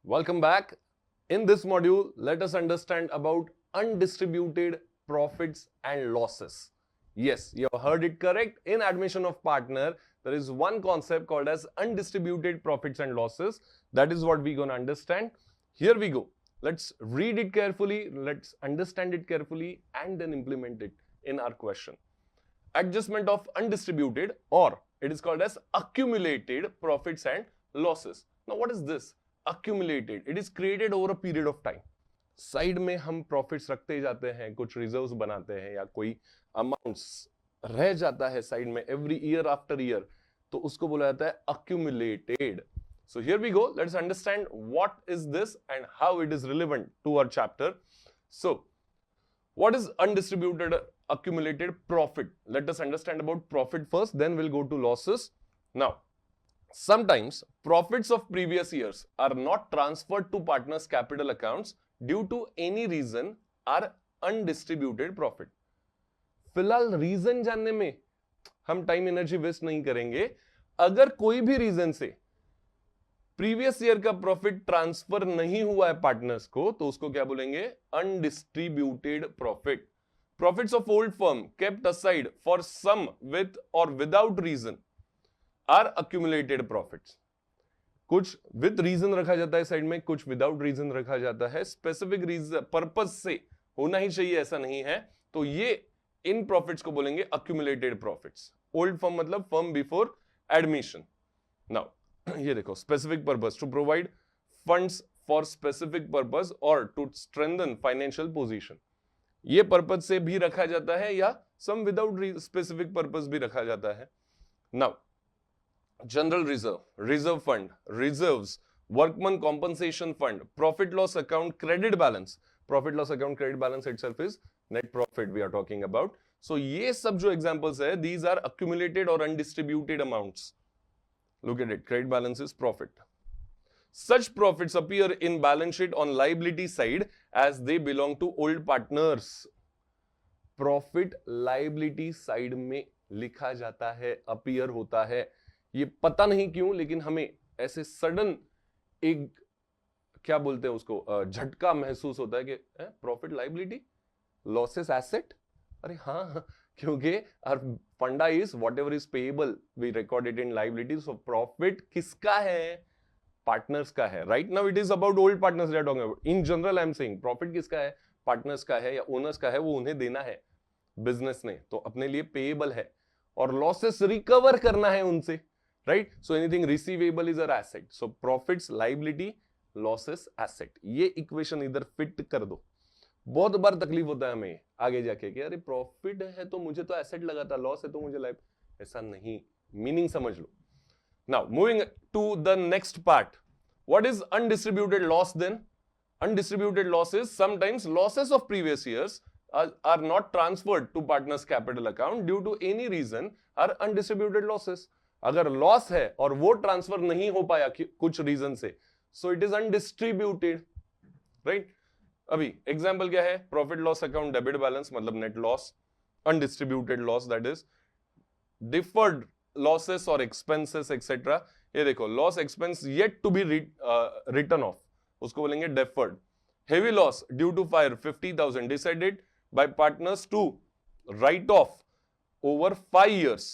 Welcome back. In this module, let us understand about undistributed profits and losses. Yes, you have heard it correct. In admission of partner, there is one concept called as undistributed profits and losses. That is what we're going to understand. Here we go. Let's read it carefully, let's understand it carefully, and then implement it in our question. Adjustment of undistributed, or it is called as accumulated profits and losses. Now, what is this? Accumulated. It is created over a period of time. Side में हम profits रखते जाते हैं, कुछ reserves बनाते हैं या कोई अमाउंट्स रह जाता है साइड में एवरी ईयर आफ्टर ईयर, तो उसको बोला जाता है accumulated. So here we go. Let's understand what is this and how it is relevant to our chapter. So, what is undistributed accumulated profit? Let us understand about profit first, then we'll go to losses. Now, sometimes profits of previous years are not transferred to partners' capital accounts due to any reason are undistributed profit. फिलहाल reason जानने में हम time energy waste नहीं करेंगे. अगर कोई भी reason से प्रीवियस ईयर का प्रॉफिट ट्रांसफर नहीं हुआ है पार्टनर्स को, तो उसको क्या बोलेंगे? Undistributed profit. Profits of old firm kept aside for some with और without reason are accumulated profits. कुछ विद रीजन रखा जाता है साइड में, कुछ विदाउट रीजन रखा जाता है. स्पेसिफिक रीजन पर्पस से होना ही चाहिए ऐसा नहीं है, तो ये इन प्रॉफिट्स को बोलेंगे अक्यूमुलेटेड प्रॉफिट्स. ओल्ड फर्म मतलब फर्म बिफोर एडमिशन. नाउ ये देखो, specific purpose to provide funds for specific purpose और टू स्ट्रेंथन फाइनेंशियल पोजीशन. ये पर्पस से भी रखा जाता है या सम विदाउट स्पेसिफिक पर्पस भी रखा जाता है. Now general reserve, reserve fund, reserves, workman compensation fund, profit loss account, credit balance. Profit loss account, credit balance itself is net profit we are talking about. So ये सब जो examples है, these are accumulated और undistributed amounts. Look at it. Credit balance is profit. Such profits appear in balance sheet on liability side as they belong to old partners. Profit liability side में लिखा जाता है, appear होता है. ये पता नहीं क्यों, लेकिन हमें ऐसे सडन एक क्या बोलते हैं उसको, झटका महसूस होता है कि प्रॉफिट लाइबिलिटी, लॉसेस एसेट. अरे हाँ, क्योंकि our funda is whatever is payable we record it in liability. So profit किसका है? पार्टनर्स का है. Right now it is about old partners we are talking about. In general I am saying profit किसका है? Partners का है या owners का है, वो उन्हें देना है बिजनेस ने, तो अपने लिए पेएबल है. और लॉसेस रिकवर करना है उनसे. Right, so anything receivable is a asset. So profits liability, losses asset. ये इक्वेशन इधर फिट कर दो. बहुत बार तकलीफ होता है हमें आगे जाके कि अरे प्रॉफिट है तो मुझे तो एसेट लगा था, लॉस है तो मुझे लाइफ. ऐसा नहीं, मीनिंग समझ लो. Now moving to the next part. What is undistributed loss then? Undistributed loss is sometimes losses of previous years are not transferred to partners capital account due to any reason are undistributed losses. अगर loss है और वो transfer नहीं हो पाया कुछ reason से, so it is undistributed. Right, अभी एग्जाम्पल क्या है? Profit loss account debit balance मतलब net loss. Undistributed loss that is deferred losses और एक्सपेंसेस एक्सेट्रा. ये देखो, loss expense yet to be written off, उसको बोलेंगे deferred. Heavy loss due to fire 50,000 decided by partners to write off over 5 years.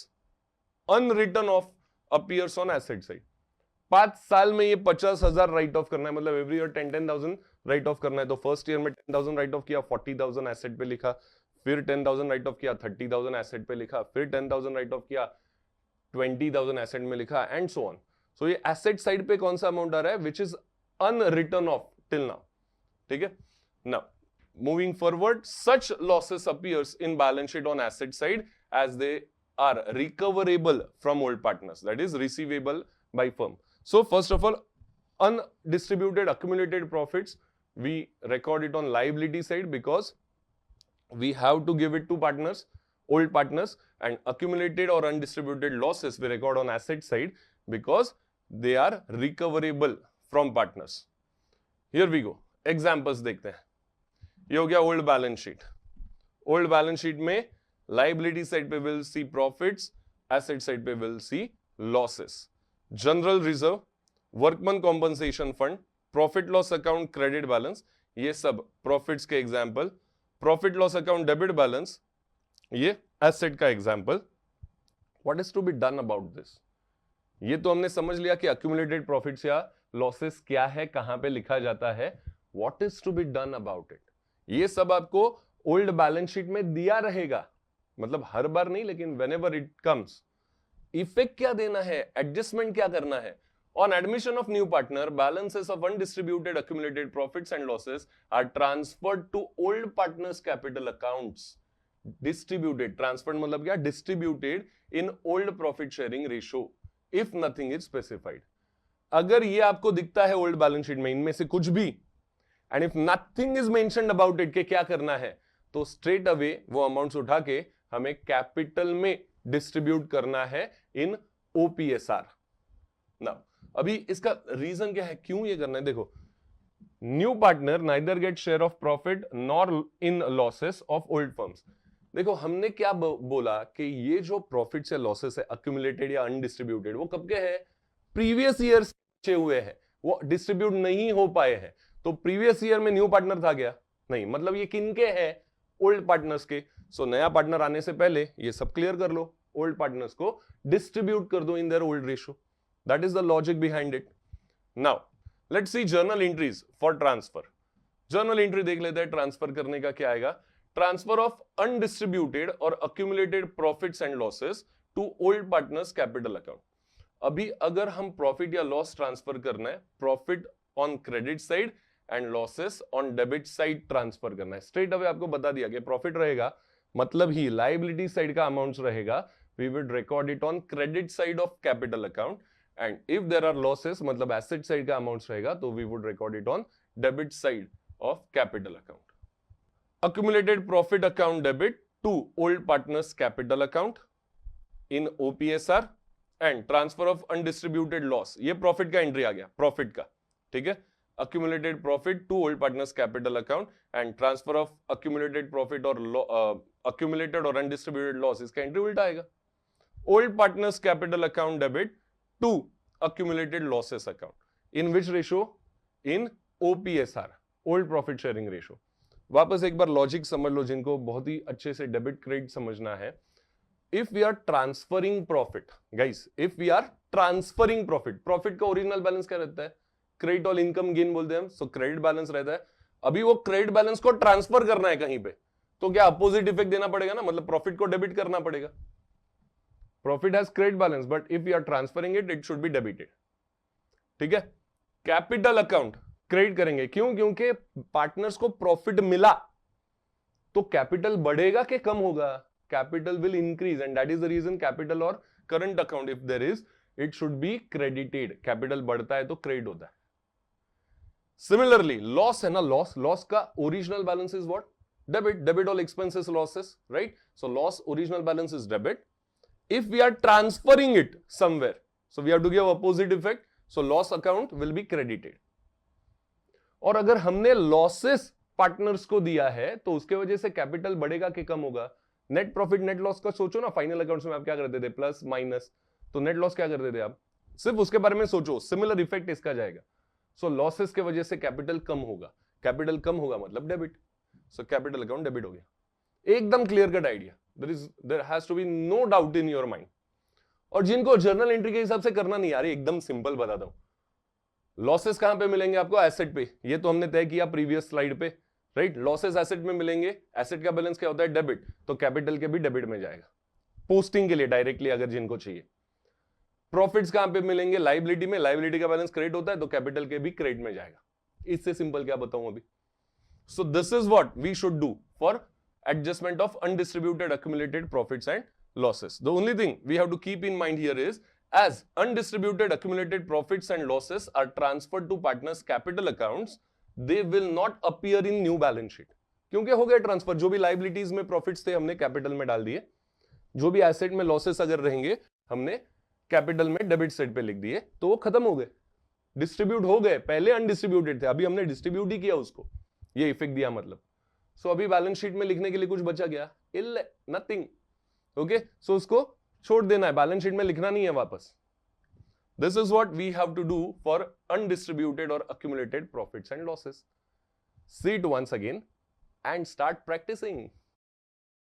Unwritten off appears on asset side. 5 साल में ये 50,000 right of करना है, मतलब एवरी ईयर 10,000 राइट ऑफ करना है. तो फर्स्ट ईयर में 10,000 राइट ऑफ किया, 40,000 एसेट पे लिखा. फिर 10,000 राइट ऑफ किया, 30,000 एसेट पे लिखा. फिर 10,000 राइट ऑफ किया, 20,000 एसेट में लिखा, एंड सो ऑन. सो ये एसेट साइड पे कौन सा अमाउंट आ रहा है? Which is unwritten of till now. ठीक है. Now moving forward, such losses appears in balance sheet on asset side as they are recoverable from old partners, that is receivable by firm. So first of all, undistributed accumulated profits, we record it on liability side because we have to give it to partners, old partners, and accumulated or undistributed losses we record on asset side because they are recoverable from partners. Here we go. Examples देखते हैं. ये हो गया old balance sheet. Old balance sheet में liability side पे will see profits, asset side पे will see losses. General reserve, workman compensation fund, profit loss account credit balance, ये सब प्रॉफिट्स के example, profit loss account debit balance, ये asset का example. What is to be done about this? ये तो हमने समझ लिया कि अक्यूमुलेटेड प्रॉफिट्स या लॉसेस क्या है, कहां पे लिखा जाता है। What is to be done about it? ये सब आपको ओल्ड बैलेंस शीट में दिया रहेगा, मतलब हर बार नहीं, लेकिन व्हेनेवर इट कम्स। इफेक्ट क्या देना है, एडजस्टमेंट क्या करना है? On admission of new partner, balances of undistributed accumulated profits and losses are transferred to old partner's capital accounts. Distributed, transferred मतलब क्या? Distributed in old profit sharing ratio, if nothing is specified. अगर ये आपको दिखता है old balance sheet में इनमें से कुछ भी, and if nothing is mentioned about it, के क्या करना है, तो स्ट्रेट अवे वो अमाउंट्स उठा के हमें कैपिटल में डिस्ट्रीब्यूट करना है इन ओपीएसआर। नाउ अभी इसका रीजन क्या है, क्यों ये करना है? देखो, new partner neither get share of profit nor in losses of old firms. देखो हमने क्या बोला कि ये जो प्रॉफिट्स या लॉसेस है अक्यूमुलेटेड या अनडिस्ट्रीब्यूटेड, वो कब के हैं? प्रीवियस ईयर से हुए हैं, वो डिस्ट्रीब्यूट नहीं हो पाए हैं। तो प्रीवियस ईयर में न्यू पार्टनर था क्या? नहीं, मतलब ये किनके हैं? ओल्ड पार्टनर्स के। सो नया पार्टनर आने से पहले ये सब क्लियर कर लो, ओल्ड पार्टनर्स को डिस्ट्रीब्यूट कर दो in their old ratio. That is the logic behind it. Now, let's see journal entries for transfer. Journal entry देख लेते हैं ट्रांसफर करने का क्या आएगा। ट्रांसफर ऑफ अनडिस्ट्रीब्यूटेड और accumulated profits and losses to old partners capital account. अभी अगर हम प्रॉफिट या लॉस ट्रांसफर करना है, profit on credit side and losses on debit side transfer करना है। स्ट्रेट अवे आपको बता दिया कि प्रॉफिट रहेगा मतलब ही लाइबिलिटी साइड का अमाउंट रहेगा, we will record it on credit side of capital account, and if there are losses मतलब एसेट साइड का अमाउंट रहेगा तो we would record it on debit side of capital account. Accumulated profit account debit to old partners capital account in OPSR and transfer of undistributed loss, ये profit का entry आ गया, profit का, ठीक है। Accumulated profit to old partners capital account and transfer of accumulated profit और accumulated और undistributed loss, इसका एंट्री उल्टा आएगा। Old partners capital account debit to accumulated losses account, in which ratio? In OPSR, old profit sharing ratio. वापस एक बार logic समझ लो जिनको बहुत ही अच्छे से डेबिट क्रेडिट समझना है। If we are transferring profit, guys, if we are transferring profit, profit का ओरिजिनल बैलेंस क्या रहता है? क्रेडिट और इनकम गेन बोलते हैं हम, सो क्रेडिट बैलेंस रहता है। अभी वो क्रेडिट बैलेंस को ट्रांसफर करना है कहीं पे, तो क्या अपोजिट इफेक्ट देना पड़ेगा ना, मतलब प्रॉफिट को डेबिट करना पड़ेगा। Profit has credit balance, but if we are transferring it, it should be debited. ठीक है। कैपिटल अकाउंट क्रेडिट करेंगे, क्यों? क्योंकि पार्टनर्स को प्रॉफिट मिला, तो कैपिटल बढ़ेगा कि कम होगा? Capital will increase, and that is the reason capital और current account if there is, it should be credited. Capital बढ़ता है तो क्रेडिट होता है। सिमिलरली लॉस है ना, लॉस का original balance is what? Debit. Debit all expenses losses, right? So loss original balance is debit. If we are transferring it somewhere, so we have to give opposite effect, so loss account will be credited. और अगर हमने losses partners को दिया है तो उसके वजह से कैपिटल बढ़ेगा कि कम होगा? नेट प्रॉफिट नेट लॉस का सोचो ना, फाइनल अकाउंट्स में आप क्या करते थे? प्लस माइनस, तो नेट लॉस क्या करते थे आप? सिर्फ उसके बारे में सोचो, सिमिलर इफेक्ट इसका जाएगा। सो लॉसेस के वजह से कैपिटल कम होगा, कैपिटल कम होगा मतलब debit, so capital account debit हो गया। एकदम clear cut idea, there has to be no doubt in your mind। और जिनको जर्नल एंट्री के हिसाब से करना नहीं आ रही, एकदम सिंपल बताता हूं। लॉसेस कहां पे मिलेंगे आपको? एसेट पे, ये तो हमने तय किया प्रीवियस स्लाइड पे, राइट? लॉसेस एसेट में मिलेंगे, एसेट का बैलेंस क्या होता है? डेबिट, तो कैपिटल के भी डेबिट में जाएगा पोस्टिंग के लिए डायरेक्टली, अगर जिनको चाहिए। प्रॉफिट्स कहां पे मिलेंगे? लाइबिलिटी में, लाइबिलिटी का बैलेंस क्रेडिट होता है तो कैपिटल के भी क्रेडिट में जाएगा। इससे सिंपल क्या बताऊं अभी? So this is what we should do for adjustment of undistributed accumulated profits and losses. The only thing we have to keep in mind here is, as undistributed accumulated profits and losses are transferred to partners capital accounts, they will not appear in new balance sheet। क्योंकि हो गया transfer, जो भी liabilities में profits थे हमने capital में डाल दिए, जो भी एसेट में लॉसेस अगर रहेंगे हमने कैपिटल में डेबिट साइड पे लिख दिए, तो वो खत्म हो गए, डिस्ट्रीब्यूट हो गए। पहले अनडिस्ट्रीब्यूटेड थे, अभी हमने डिस्ट्रीब्यूट ही किया उसको, ये इफेक्ट दिया मतलब। सो अभी बैलेंस शीट में लिखने के लिए कुछ बचा गया? नथिंग। ओके, सो उसको छोड़ देना है, बैलेंस शीट में लिखना नहीं है वापस। This is what we have to do for undistributed or accumulated profits and losses. See it once again and start practicing.